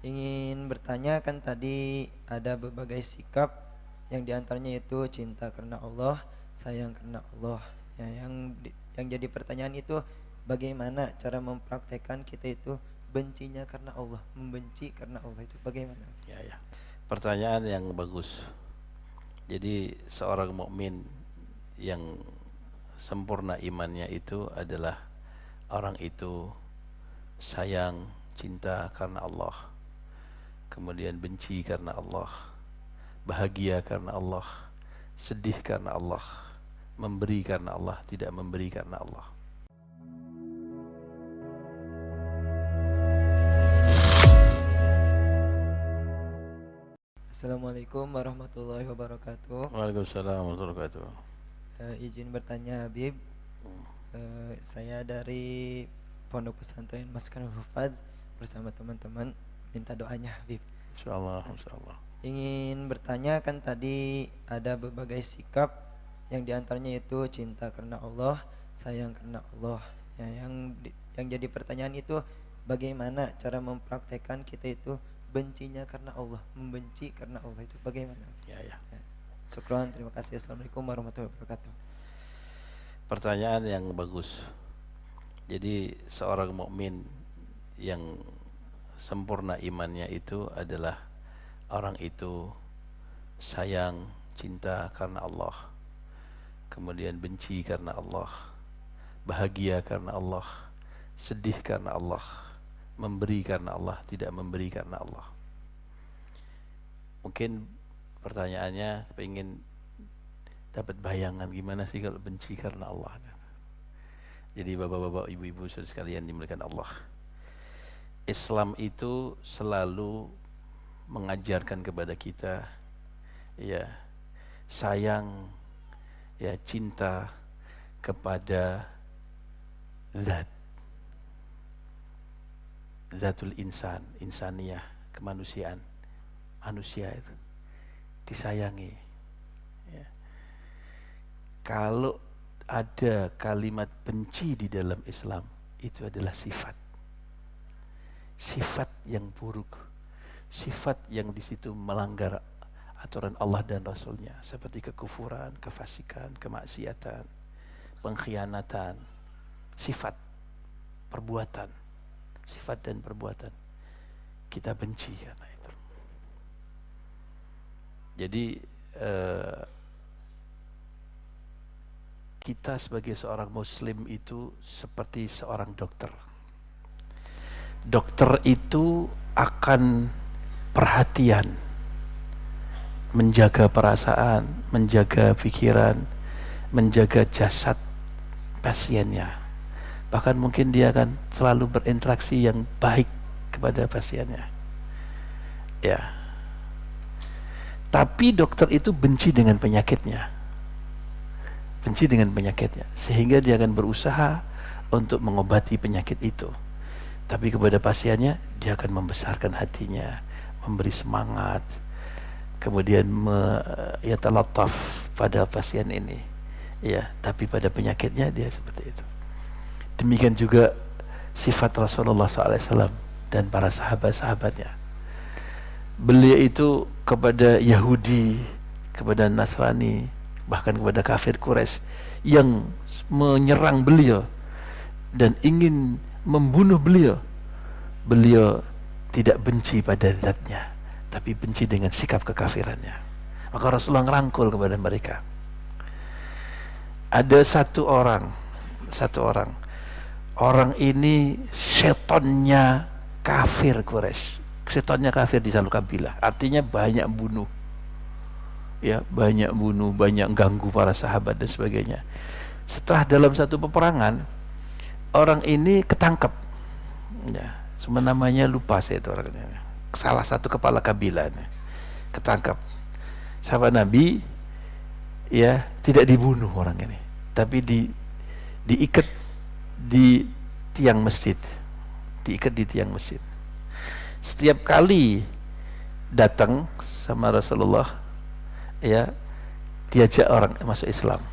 Ingin bertanya, kan tadi ada berbagai sikap yang diantaranya itu cinta karena Allah, sayang karena Allah. Ya, yang jadi pertanyaan itu bagaimana cara mempraktekkan kita itu bencinya karena Allah, membenci karena Allah itu bagaimana? Ya, ya. Pertanyaan yang bagus. Jadi seorang mukmin yang sempurna imannya itu adalah orang itu sayang, cinta karena Allah, kemudian benci karena Allah, bahagia karena Allah, sedih karena Allah, memberi karena Allah, tidak memberi karena Allah. Assalamualaikum warahmatullahi wabarakatuh. Waalaikumsalam warahmatullahi wabarakatuh. Izin bertanya Habib. Saya dari Pondok Pesantren Maskanul Hufaz bersama teman-teman minta doanya Habib. Insyaallah, insyaallah. Ingin bertanya, kan tadi ada berbagai sikap yang diantaranya itu cinta karena Allah, sayang karena Allah. Ya, yang jadi pertanyaan itu bagaimana cara mempraktekkan kita itu bencinya karena Allah, membenci karena Allah itu bagaimana? Ya, ya. Syukran, terima kasih. Assalamualaikum warahmatullahi wabarakatuh. Pertanyaan yang bagus. Jadi seorang mukmin yang sempurna imannya itu adalah orang itu sayang, cinta karena Allah, kemudian benci karena Allah, bahagia karena Allah, sedih karena Allah, memberi karena Allah, tidak memberi karena Allah. Mungkin pertanyaannya pengen dapat bayangan gimana sih kalau benci karena Allah. Jadi bapak-bapak, ibu-ibu sekalian dimuliakan Allah, Islam itu selalu mengajarkan kepada kita ya sayang, ya cinta kepada zatul insan, insaniyah, kemanusiaan. Manusia itu disayangi ya. Kalau ada kalimat benci di dalam Islam, itu adalah sifat yang buruk, sifat yang di situ melanggar aturan Allah dan Rasulnya, seperti kekufuran, kefasikan, kemaksiatan, pengkhianatan, sifat, perbuatan, sifat dan perbuatan kita benci karena itu. Jadi kita sebagai seorang muslim itu seperti seorang dokter. Dokter itu akan perhatian, menjaga perasaan, menjaga pikiran, menjaga jasad pasiennya. Bahkan mungkin dia akan selalu berinteraksi yang baik kepada pasiennya. Ya. Tapi dokter itu benci dengan penyakitnya. Benci dengan penyakitnya. Sehingga dia akan berusaha untuk mengobati penyakit itu. Tapi kepada pasiennya, dia akan membesarkan hatinya, memberi semangat, kemudian yatalattaf pada pasien ini. Ya, tapi pada penyakitnya dia seperti itu. Demikian juga sifat Rasulullah SAW dan para sahabat-sahabatnya. Beliau itu kepada Yahudi, kepada Nasrani, bahkan kepada kafir Quraisy yang menyerang beliau dan ingin membunuh beliau, beliau tidak benci pada zatnya, tapi benci dengan sikap kekafirannya. Maka Rasulullah ngerangkul kepada mereka. Ada satu orang ini setonnya kafir Quraisy. Setonnya kafir di satu kabilah, artinya banyak bunuh, ya banyak bunuh, banyak ganggu para sahabat dan sebagainya. Setelah dalam satu peperangan, orang ini ketangkep, ya, cuma namanya lupa saya itu orangnya. Salah satu kepala kabilah ketangkep. Sahabat Nabi, ya tidak dibunuh orang ini, tapi diikat di tiang masjid, diikat di tiang masjid. Setiap kali datang sama Rasulullah, ya diajak orang masuk Islam.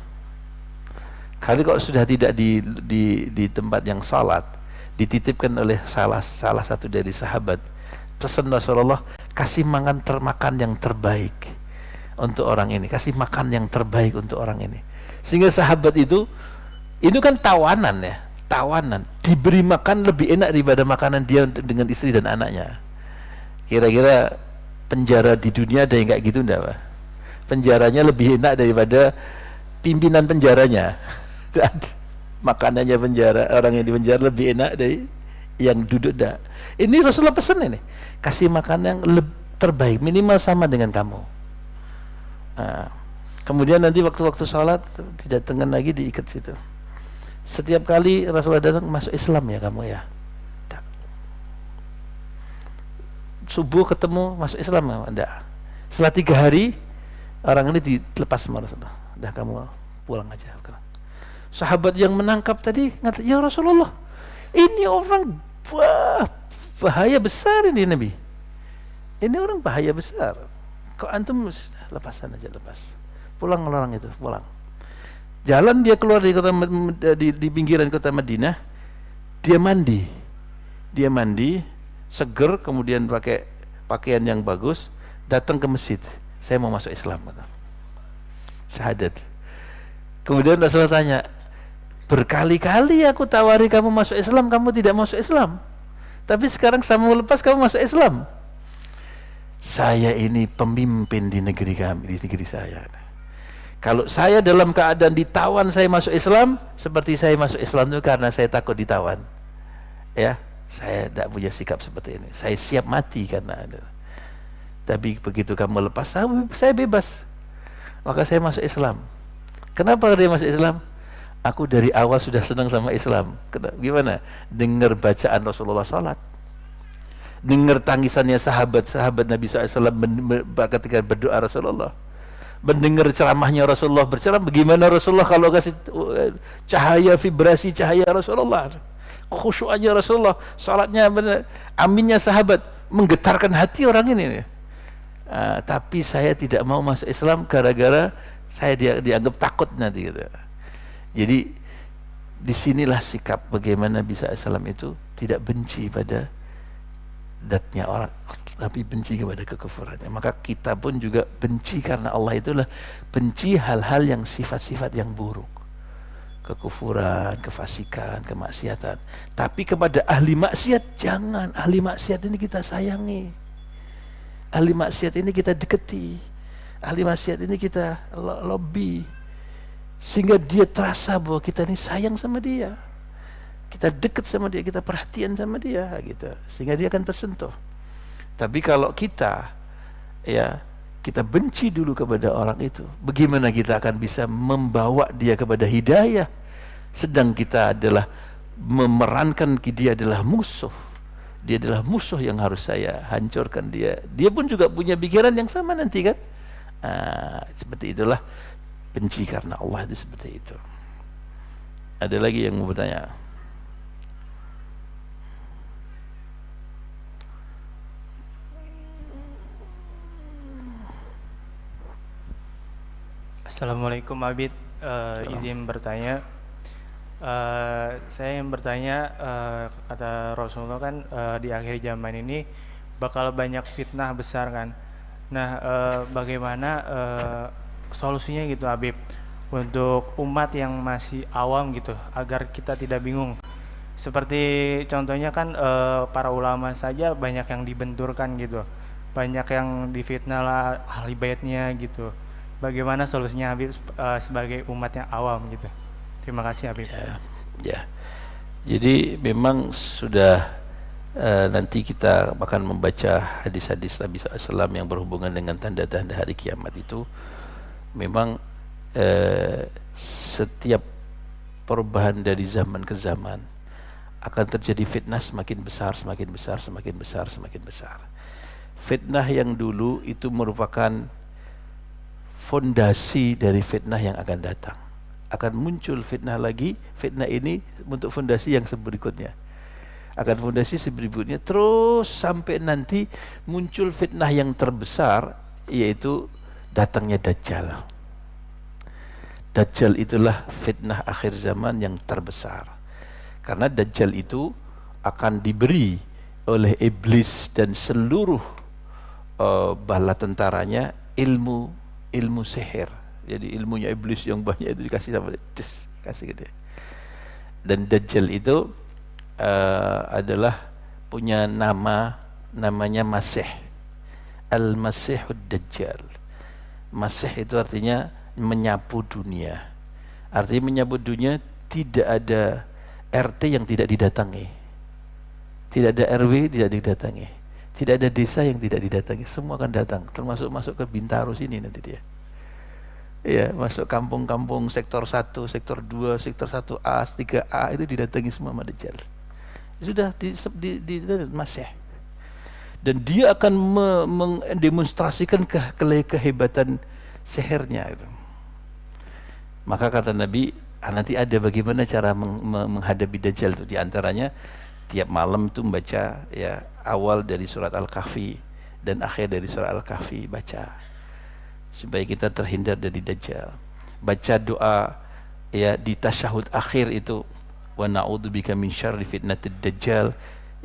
Kali kok sudah tidak di tempat yang salat, dititipkan oleh salah satu dari sahabat pesan Rasulullah, kasih makan yang terbaik untuk orang ini, kasih makan yang terbaik untuk orang ini. Sehingga sahabat itu kan tawanan ya, tawanan, diberi makan lebih enak daripada makanan dia dengan istri dan anaknya. Kira-kira penjara di dunia ada yang kayak gitu enggak, Pak? Penjaranya lebih enak daripada pimpinan penjaranya. Makanannya penjara, orang yang di penjara lebih enak dari yang duduk dah. Ini Rasulullah pesan ini, kasih makan yang terbaik, minimal sama dengan kamu. Nah, kemudian nanti waktu-waktu sholat tidak tengan lagi, diikat situ. Setiap kali Rasulullah datang, masuk Islam ya kamu ya. Subuh ketemu, masuk Islam ya? Enggak. Setelah 3 hari orang ini dilepas sama Rasulullah. Udah kamu pulang aja. Sahabat yang menangkap tadi ngata, ya Rasulullah, ini orang bahaya besar ini Nabi. Ini orang bahaya besar. Kok antum lepasan aja, lepas. Pulang orang itu, pulang. Jalan dia keluar di kota di pinggiran kota Madinah, dia mandi, seger, kemudian pakai pakaian yang bagus, datang ke masjid. Saya mau masuk Islam, kata. Syahadat. Kemudian Rasulullah tanya, berkali-kali aku tawari kamu masuk Islam, kamu tidak masuk Islam. Tapi sekarang saya mau lepas, kamu masuk Islam. Saya ini pemimpin di negeri kami, di negeri saya. Kalau saya dalam keadaan ditawan saya masuk Islam, seperti saya masuk Islam itu karena saya takut ditawan. Ya, saya tidak punya sikap seperti ini. Saya siap mati karena ada. Tapi begitu kamu lepas, saya bebas. Maka saya masuk Islam. Kenapa dia masuk Islam? Aku dari awal sudah senang sama Islam. Gimana? Dengar bacaan Rasulullah salat, dengar tangisannya sahabat-sahabat Nabi SAW ketika berdoa Rasulullah, mendengar ceramahnya Rasulullah berceramah. Bagaimana Rasulullah kalau kasih cahaya, vibrasi cahaya Rasulullah, khusyuannya Rasulullah, salatnya benar, aminnya sahabat, menggetarkan hati orang ini. Tapi saya tidak mau masuk Islam gara-gara saya dianggap takut nanti gitu. Jadi disinilah sikap bagaimana bisa Islam itu tidak benci pada datnya orang, tapi benci kepada kekufurannya. Maka kita pun juga benci karena Allah itulah benci hal-hal yang sifat-sifat yang buruk, kekufuran, kefasikan, kemaksiatan. Tapi kepada ahli maksiat jangan. Ahli maksiat ini kita sayangi, ahli maksiat ini kita deketi, ahli maksiat ini kita lobby, sehingga dia terasa bahwa kita ini sayang sama dia, kita dekat sama dia, kita perhatian sama dia gitu, sehingga dia akan tersentuh. Tapi kalau kita kita benci dulu kepada orang itu, bagaimana kita akan bisa membawa dia kepada hidayah, sedang kita adalah memerankan dia adalah musuh. Dia adalah musuh yang harus saya hancurkan dia. Dia pun juga punya pikiran yang sama nanti kan. Seperti itulah benci karena Allah itu seperti itu. Ada lagi yang mau bertanya? Assalamualaikum Abid, izin bertanya. Saya yang bertanya, kata Rasulullah kan di akhir zaman ini bakal banyak fitnah besar kan. Nah, bagaimana solusinya gitu Habib untuk umat yang masih awam gitu agar kita tidak bingung? Seperti contohnya kan para ulama saja banyak yang dibenturkan gitu, banyak yang difitnah lah ahli baitnya gitu. Bagaimana solusinya Habib sebagai umat yang awam gitu? Terima kasih Habib. Ya. Jadi memang sudah nanti kita akan membaca hadis-hadis Nabi SAW yang berhubungan dengan tanda-tanda hari kiamat itu. Memang setiap perubahan dari zaman ke zaman akan terjadi fitnah semakin besar, semakin besar, semakin besar, semakin besar. Fitnah yang dulu itu merupakan fondasi dari fitnah yang akan datang. Akan muncul fitnah lagi, fitnah ini untuk fondasi yang berikutnya. Akan fondasi berikutnya terus sampai nanti muncul fitnah yang terbesar, yaitu datangnya Dajjal. Dajjal itulah fitnah akhir zaman yang terbesar. Karena Dajjal itu akan diberi oleh iblis dan seluruh bala tentaranya ilmu sihir. Jadi ilmunya iblis yang banyak itu dikasih sama dia, kasih ke dia. Dan Dajjal itu adalah punya namanya Masih, Al-Masihud Dajjal. Masih itu artinya menyapu dunia. Artinya menyapu dunia, tidak ada RT yang tidak didatangi, tidak ada RW tidak didatangi, tidak ada desa yang tidak didatangi, semua akan datang, termasuk masuk ke Bintaro sini nanti dia. Ya, masuk kampung-kampung sektor 1, sektor 2, sektor 1A, 3A itu didatangi semua sama Dajjal. Sudah di Masih. Dan dia akan mendemonstrasikan kehebatan sihirnya itu. Maka kata Nabi, nanti ada bagaimana cara menghadapi Dajjal itu. Di antaranya tiap malam itu membaca ya awal dari surat Al-Kahfi dan akhir dari surat Al-Kahfi, baca supaya kita terhindar dari Dajjal. Baca doa ya di tasyahud akhir itu, wa na'udzubika min syarri fitnatid dajjal,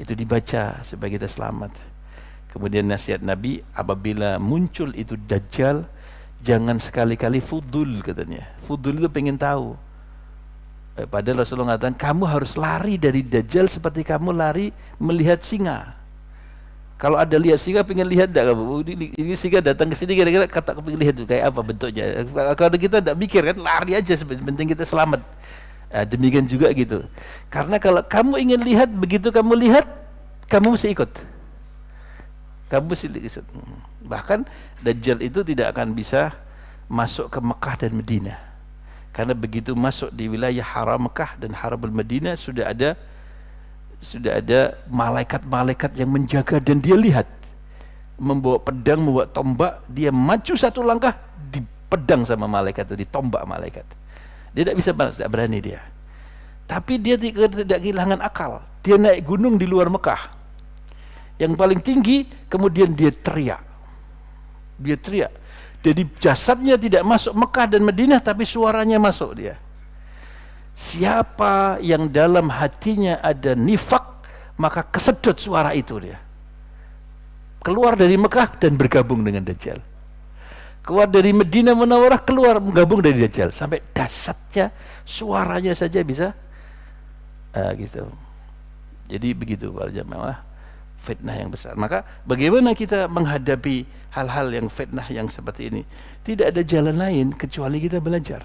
itu dibaca supaya kita selamat. Kemudian nasihat Nabi, apabila muncul itu Dajjal, jangan sekali-kali fudul katanya. Fudul itu pengen tahu. Padahal Rasulullah mengatakan kamu harus lari dari Dajjal seperti kamu lari melihat singa. Kalau ada lihat singa, pengen lihat tak kamu? Ini singa datang ke sini kira-kira kata pengen lihat tuh kayak apa bentuknya. Kalau kita tidak mikir kan, lari aja, penting kita selamat. Demikian juga gitu. Karena kalau kamu ingin lihat, begitu kamu lihat, kamu mesti ikut. Kamu mesti ikut. Bahkan Dajjal itu tidak akan bisa masuk ke Mekah dan Madinah. Karena begitu masuk di wilayah haram Mekah dan haram Madinah sudah ada malaikat-malaikat yang menjaga, dan dia lihat membawa pedang, membawa tombak, dia maju satu langkah dipedang sama malaikat itu, ditombak malaikat. Dia tidak bisa balas, tidak berani dia. Tapi dia tidak kehilangan akal. Dia naik gunung di luar Mekah yang paling tinggi, kemudian dia teriak. Jadi jasadnya tidak masuk Mekah dan Madinah, tapi suaranya masuk dia. Siapa yang dalam hatinya ada nifak, maka kesedot suara itu dia. Keluar dari Mekah dan bergabung dengan Dajjal. Keluar dari Madinah Munawwarah, keluar menggabung dari Dajjal. Sampai dasarnya suaranya saja bisa gitu. Jadi begitu para jamaah, fitnah yang besar. Maka bagaimana kita menghadapi hal-hal yang fitnah yang seperti ini? Tidak ada jalan lain kecuali kita belajar.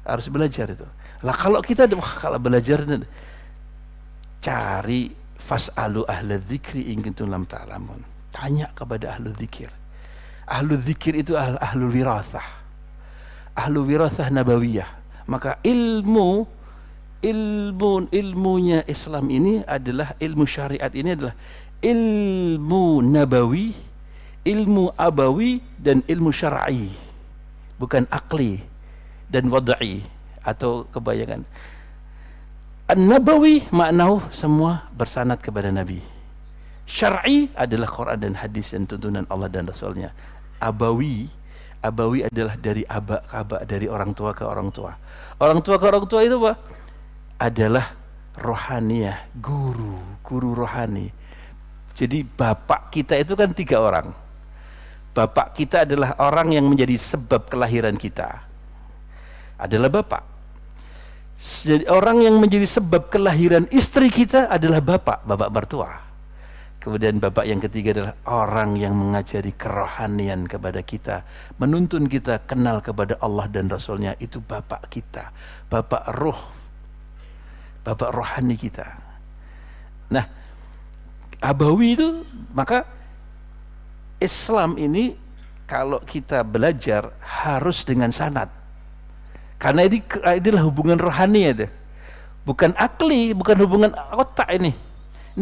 Harus belajar itu. Lah kalau kita kalau belajar, cari fas'alu ahla dzikri in kuntum lam ta'lamun. Tanya kepada ahlu dzikir. Ahlu dzikir itu ahlu wirathah. Ahlu wirathah nabawiyah. Maka ilmunya Islam ini adalah ilmu syariat, ini adalah ilmu nabawi, ilmu abawi, dan ilmu syar'i, bukan akli dan wad'i atau kebayangan. An-nabawi maknanya semua bersanad kepada Nabi. Syar'i adalah Quran dan hadis dan tuntunan Allah dan Rasulnya. Abawi adalah dari aba dari orang tua ke orang tua. Orang tua ke orang tua itu apa? Adalah rohaniyah, guru rohani. Jadi bapak kita itu kan 3 orang. Bapak kita adalah orang yang menjadi sebab kelahiran kita, adalah bapak. Jadi orang yang menjadi sebab kelahiran istri kita adalah bapak mertua. Kemudian bapak yang ketiga adalah orang yang mengajari kerohanian kepada kita, menuntun kita kenal kepada Allah dan Rasulnya, itu bapak kita, bapak rohani kita. Nah, abawi itu, maka Islam ini kalau kita belajar harus dengan sanad. Karena ini adalah hubungan rohani ya, bukan akli, bukan hubungan otak ini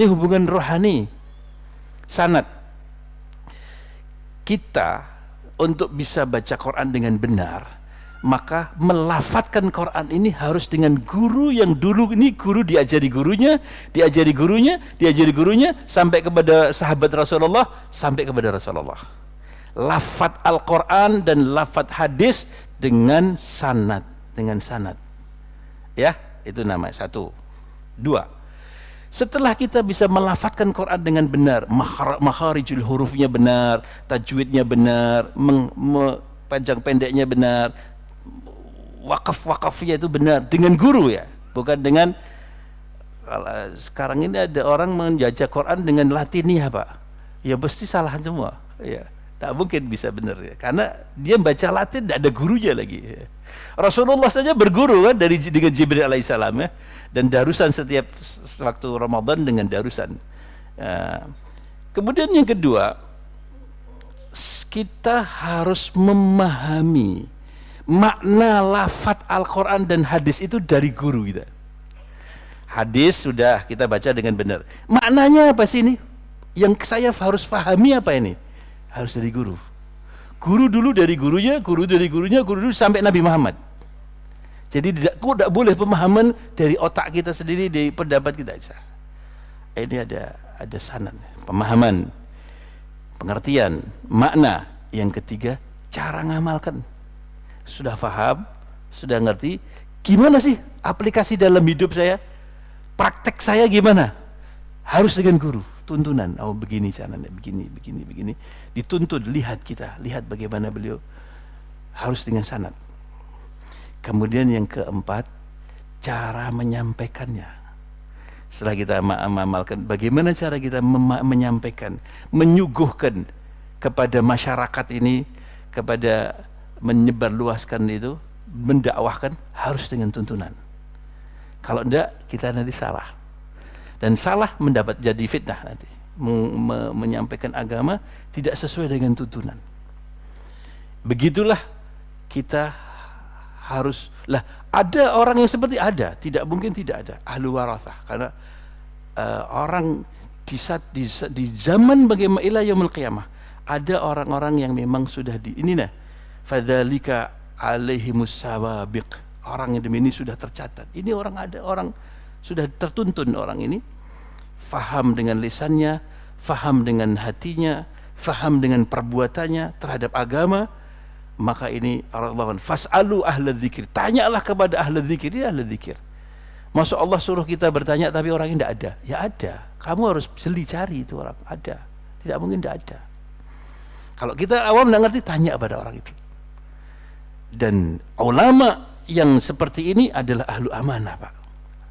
hubungan rohani. Sanad. Kita untuk bisa baca Quran dengan benar, maka melafadzkan Quran ini harus dengan guru yang dulu ini guru diajari gurunya sampai kepada sahabat Rasulullah, sampai kepada Rasulullah. Lafadz Al-Quran dan lafadz hadis dengan sanad, Ya, itu nama 1. 2. Setelah kita bisa melafadzkan Quran dengan benar, makharijul hurufnya benar, tajwidnya benar, panjang pendeknya benar, wakaf-wakafnya itu benar, dengan guru ya, bukan dengan. Kalau sekarang ini ada orang menjajah Quran dengan latiniah Pak, ya pasti salah semua ya, tak mungkin bisa benar ya, karena dia baca Latin tidak ada gurunya lagi ya. Rasulullah saja berguru kan dengan Jibril alaihissalam ya, dan darusan setiap waktu Ramadan dengan darusan. Kemudian yang kedua, kita harus memahami makna lafadz Al-Quran dan hadis itu dari guru kita. Hadis sudah kita baca dengan benar, maknanya apa sih ini? Yang saya harus pahami apa ini? Harus dari guru. Guru dulu dari gurunya, guru dari gurunya, guru dulu sampai Nabi Muhammad. Jadi tidak boleh pemahaman dari otak kita sendiri, dari pendapat kita saja. Ini ada sanad, pemahaman, pengertian, makna. Yang ketiga, cara ngamalkan. Sudah paham, sudah ngerti, gimana sih aplikasi dalam hidup saya? Praktek saya gimana? Harus dengan guru, tuntunan. Oh begini caranya, begini. Dituntun, lihat bagaimana beliau. Harus dengan sanad. Kemudian yang keempat, cara menyampaikannya. Setelah kita mengamalkan, bagaimana cara kita menyampaikan, menyuguhkan kepada masyarakat ini, kepada menyebarluaskan itu, mendakwahkan, harus dengan tuntunan. Kalau enggak, kita nanti salah. Dan salah mendapat jadi fitnah nanti. Menyampaikan agama tidak sesuai dengan tuntunan. Begitulah kita harus. Lah, ada orang yang seperti ada, tidak mungkin tidak ada. Ahlu warathah. Karena orang di zaman bagaimana ila yaumil qiyamah, ada orang-orang yang memang sudah fadzalika alaihimus sawabiq. Orang yang demi ini sudah tercatat. Ini ada orang sudah tertuntun, orang ini faham dengan lisannya, faham dengan hatinya, faham dengan perbuatannya terhadap agama. Maka ini Allah fas'alu ahla dzikir, tanyalah kepada ahla dzikir. Ini ahla dzikir. Masa Allah suruh kita bertanya tapi orang ini tidak ada? Ya ada. Kamu harus cari itu orang, ada. Tidak mungkin tidak ada. Kalau kita awam tidak ngerti, tanya pada orang itu. Dan ulama yang seperti ini adalah ahlu amanah Pak.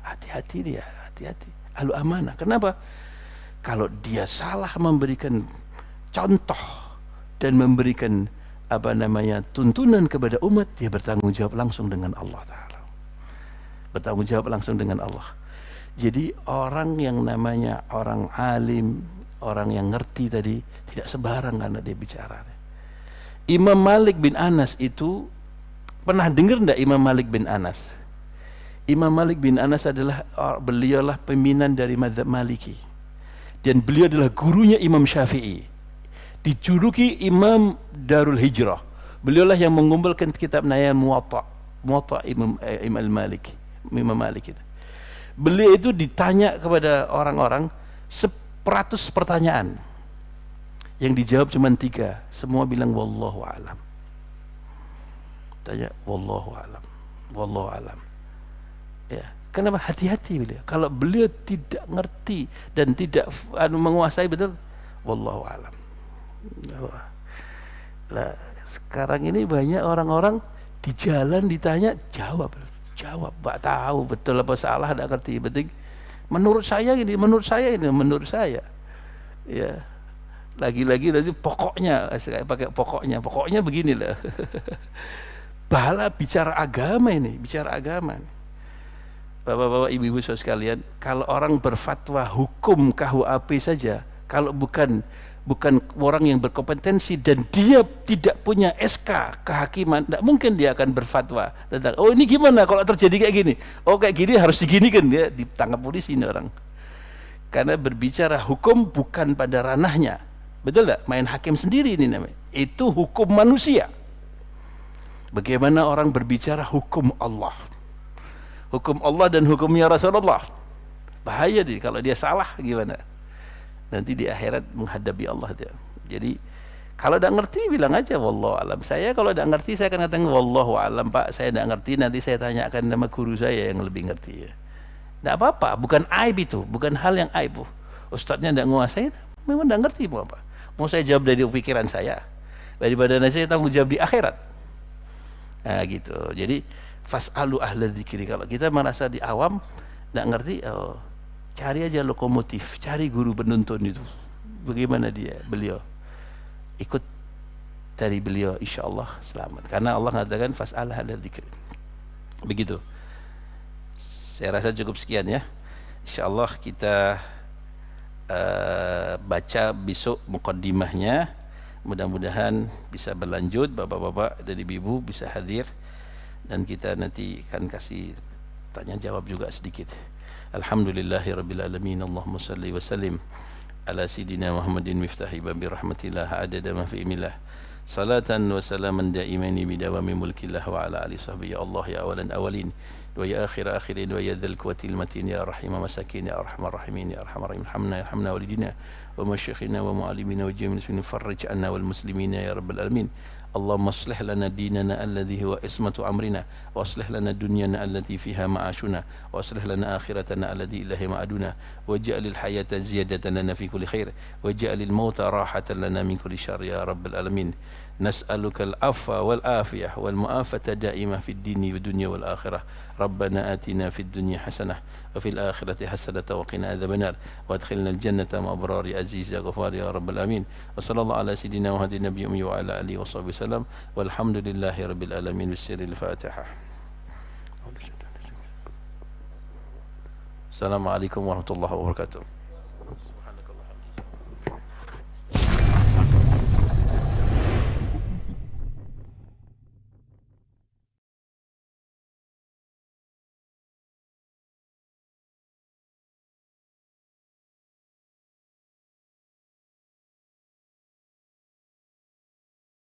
Hati-hati dia, hati-hati. Ahlu amanah. Kenapa? Kalau dia salah memberikan contoh dan memberikan tuntunan kepada umat, dia bertanggung jawab langsung dengan Allah Ta'ala. Bertanggung jawab langsung dengan Allah. Jadi orang yang namanya orang alim, orang yang ngerti tadi, tidak sembarang karena dia bicara. Imam Malik bin Anas itu, pernah dengar enggak Imam Malik bin Anas? Imam Malik bin Anas beliaulah pimpinan dari mazhab Maliki. Dan beliau adalah gurunya Imam Syafi'i. Dijuluki Imam Darul Hijrah. Beliaulah yang mengumpulkan kitab Naya Muwatta Imam Malik itu. Beliau itu ditanya kepada orang-orang 100 pertanyaan. Yang dijawab cuma 3. Semua bilang wallahu a'lam. Tanya wallahu alam. Ya, kenapa? Hati-hati beliau. Kalau beliau tidak ngerti dan tidak menguasai betul, wallahu alam. Lah, sekarang ini banyak orang-orang di jalan ditanya jawab, nggak tahu betul apa salah, tidak ngerti. Penting menurut saya ini. Ya. Lagi-lagi pokoknya, saya pakai pokoknya beginilah. Bahala bicara agama ini, Bapak-bapak, ibu-ibu sekalian, kalau orang berfatwa hukum KUHP saja, kalau bukan orang yang berkompetensi dan dia tidak punya SK kehakiman, tidak mungkin dia akan berfatwa tentang, oh ini gimana kalau terjadi kayak gini, oh kayak gini harus diginikan, dia ditangkap polisi ini orang. Karena berbicara hukum bukan pada ranahnya, betul tak? Main hakim sendiri ini namanya. Itu hukum manusia. Bagaimana orang berbicara hukum Allah dan hukumnya Rasulullah. Bahaya dia, kalau dia salah gimana? Nanti di akhirat menghadapi Allah dia. Jadi kalau tidak ngerti bilang aja wallahu alam. Saya kalau tidak ngerti saya akan katakan wallahu alam Pak, saya tidak ngerti, nanti saya tanyakan sama guru saya yang lebih ngerti ya. Tidak apa-apa, bukan aib itu, bukan hal yang aib. Ustadznya tidak nguasain, memang tidak ngerti mau apa. Mau saya jawab dari pikiran saya, daripada nanti saya tanggung jawab di akhirat. Nah gitu. Jadi fas'alu ahla dzikri. Kalau kita merasa di awam tidak ngerti, oh, cari aja lokomotif, cari guru penuntun itu. Bagaimana beliau? Ikut dari beliau, insya Allah selamat. Karena Allah mengatakan fas'al ahla dzikri. Begitu. Saya rasa cukup sekian ya. Insya Allah kita baca besok muqaddimahnya. Mudah-mudahan bisa berlanjut, bapak-bapak dan ibu-ibu bisa hadir, dan kita nanti akan kasih tanya jawab juga sedikit. Alhamdulillahirabbil alamin. Allahumma shalli wa sallim ala sayidina Muhammadin miftahi babi rahmatillah adada ma fi ilmillah. Salatan wa salaman daimaini bidawami mulkillah wa ala alihi sahbihi ya Allah ya awalan awalin wa ya akhir akhirin wa ya dzal quwwatil matin ya rahimah masakin ya arhamar rahimin ya arhamar rahim. Hamna walidina wa masyayikhina wa muallimina wa jami'il muslimin farrij anna wal muslimina ya rabbal alamin. اللهم اصلح لنا ديننا الذي هو عصمة أمرنا واصلح لنا دنيانا التي فيها معاشنا واصلح لنا آخرتنا التي إليها معادنا واجعل الحياة زيادة لنا في كل خير واجعل الموت راحة لنا من كل شر يا رب العالمين. نسألك العفو والعافية والمعافاة دائمة في الدين والدنيا والآخرة. ربنا آتنا في الدنيا حسنة وفي الآخرة حسنة وقنا عذاب النار وادخلنا الجنة مع أبرار عزيز يا غفار يا رب العالمين. وصلى الله على سيدنا وهدي النبي وعلى آله وصحبه وسلم والحمد لله رب العالمين. بالسر الفاتحة. السلام عليكم ورحمة الله وبركاته.